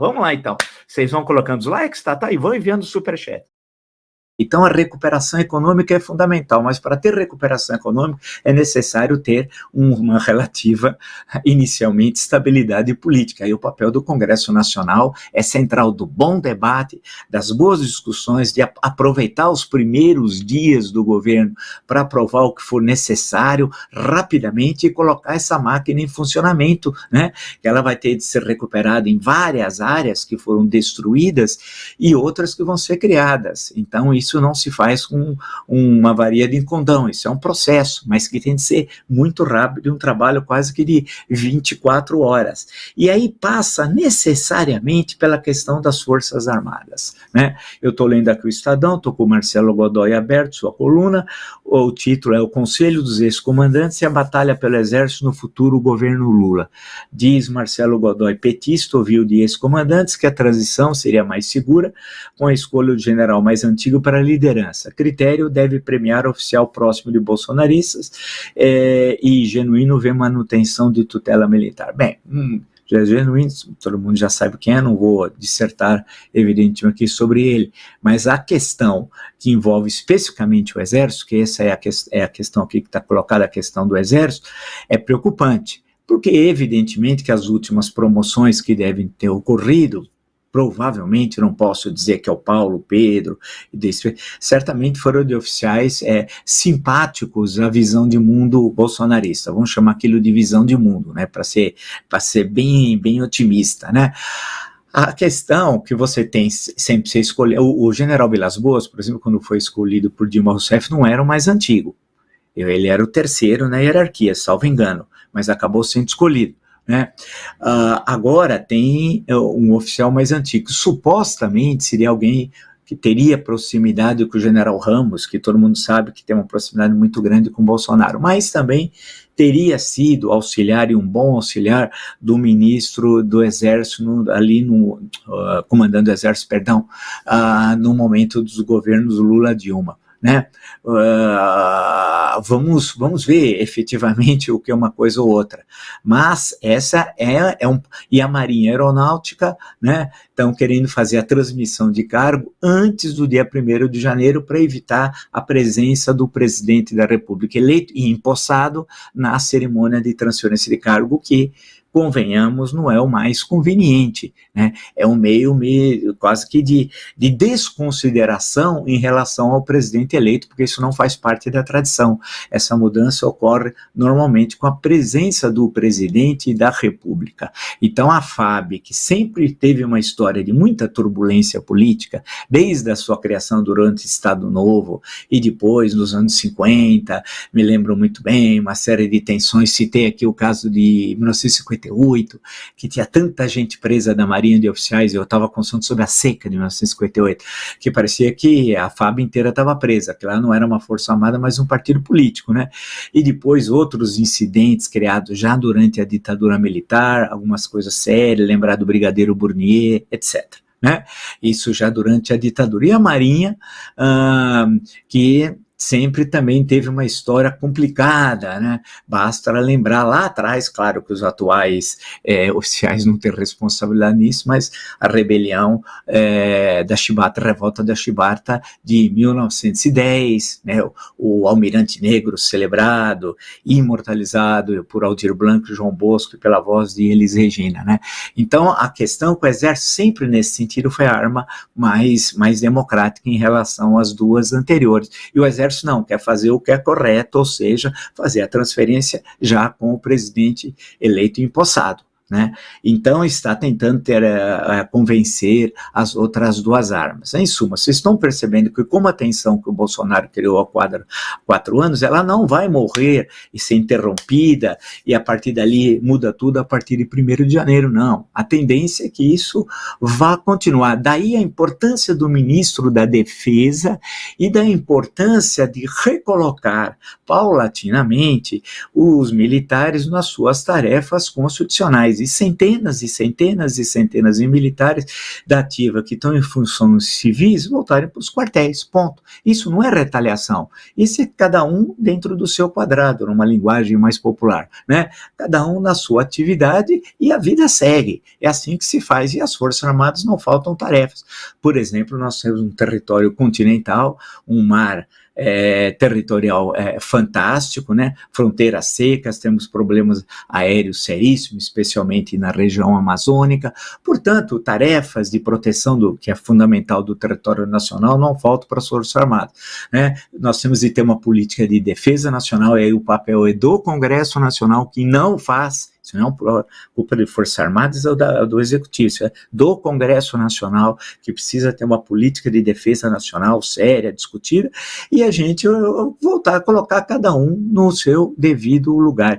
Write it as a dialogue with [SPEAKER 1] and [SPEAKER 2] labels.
[SPEAKER 1] Vamos lá, então. Vocês vão colocando os likes, tá? E vão enviando o superchat. Então, a recuperação econômica é fundamental, mas para ter recuperação econômica é necessário ter uma relativa, inicialmente, estabilidade política. E o papel do Congresso Nacional é central do bom debate, das boas discussões, de aproveitar os primeiros dias do governo para aprovar o que for necessário rapidamente e colocar essa máquina em funcionamento, né? Que ela vai ter de ser recuperada em várias áreas que foram destruídas e outras que vão ser criadas. Então, isso não se faz com uma varia de condão, isso é um processo, mas que tem de ser muito rápido, um trabalho quase que de 24 horas. E aí passa necessariamente pela questão das Forças Armadas, né? Eu estou lendo aqui o Estadão, estou com o Marcelo Godoy aberto, sua coluna, o título é O Conselho dos Ex-Comandantes e a Batalha pelo Exército no Futuro Governo Lula. Diz Marcelo Godoy, petista, ouviu de ex-comandantes que a transição seria mais segura com a escolha do general mais antigo para a liderança. Critério deve premiar oficial próximo de bolsonaristas e genuíno ver manutenção de tutela militar. Bem, já é genuíno, todo mundo já sabe quem é, não vou dissertar evidentemente aqui sobre ele, mas a questão que envolve especificamente o Exército, que essa é a questão aqui que está colocada, a questão do Exército, é preocupante, porque evidentemente que as últimas promoções que devem ter ocorrido, provavelmente, não posso dizer que é o Paulo, Pedro, certamente foram de oficiais simpáticos à visão de mundo bolsonarista, vamos chamar aquilo de visão de mundo, né, para ser bem otimista, né. A questão que você tem sempre você escolher, o general Vilas Boas, por exemplo, quando foi escolhido por Dilma Rousseff, não era o mais antigo, ele era o terceiro na hierarquia, salvo engano, mas acabou sendo escolhido, né? Agora tem um oficial mais antigo, supostamente seria alguém que teria proximidade com o general Ramos, que todo mundo sabe que tem uma proximidade muito grande com o Bolsonaro, mas também teria sido auxiliar e um bom auxiliar do ministro do Exército, comandando o Exército, perdão, no momento dos governos Lula-Dilma, né? Vamos ver efetivamente o que é uma coisa ou outra, mas essa e a Marinha Aeronáutica, né, estão querendo fazer a transmissão de cargo antes do dia 1º de janeiro para evitar a presença do presidente da República eleito e empossado na cerimônia de transferência de cargo, que, convenhamos, não é o mais conveniente, né? É um meio quase que de desconsideração em relação ao presidente eleito, porque isso não faz parte da tradição. Essa mudança ocorre normalmente com a presença do presidente da República. Então a FAB, que sempre teve uma história de muita turbulência política, desde a sua criação durante o Estado Novo e depois nos anos 50, me lembro muito bem, uma série de tensões, citei aqui o caso de 1958, que tinha tanta gente presa da Marinha de oficiais, eu estava conversando sobre a seca de 1958, que parecia que a FAB inteira estava presa, que lá não era uma força armada, mas um partido político, né? E depois outros incidentes criados já durante a ditadura militar, algumas coisas sérias, lembrar do Brigadeiro Burnier, etc., né? Isso já durante a ditadura. E a Marinha, que sempre também teve uma história complicada, né? Basta lembrar lá atrás, claro que os atuais oficiais não têm responsabilidade nisso, mas a rebelião da Chibata, a revolta da Chibata de 1910, né? O Almirante Negro celebrado, imortalizado por Aldir Blanc, João Bosco e pela voz de Elis Regina, né? Então a questão com o Exército sempre nesse sentido foi a arma mais democrática em relação às duas anteriores, e o Exército não, quer fazer o que é correto, ou seja, fazer a transferência já com o presidente eleito e empossado, né? Então está tentando convencer as outras duas armas. Em suma, vocês estão percebendo que como a tensão que o Bolsonaro criou há 4 anos, ela não vai morrer e ser interrompida e a partir dali muda tudo a partir de 1º de janeiro, não. A tendência é que isso vá continuar. Daí a importância do ministro da Defesa e da importância de recolocar paulatinamente os militares nas suas tarefas constitucionais. e centenas e centenas e centenas de militares da ativa que estão em funções civis voltarem para os quartéis, ponto. Isso não é retaliação, isso é cada um dentro do seu quadrado, numa linguagem mais popular, né? Cada um na sua atividade e a vida segue, é assim que se faz, e as Forças Armadas não faltam tarefas. Por exemplo, nós temos um território continental, um mar territorial fantástico, né? Fronteiras secas, temos problemas aéreos seríssimos, especialmente na região amazônica. Portanto, tarefas de proteção que é fundamental do território nacional não faltam para as Forças Armadas, né? Nós temos de ter uma política de defesa nacional, e aí o papel é do Congresso Nacional, que não faz. Isso não é culpa de Forças Armadas ou do Executivo, isso é do Congresso Nacional, que precisa ter uma política de defesa nacional séria, discutida, e a gente voltar a colocar cada um no seu devido lugar.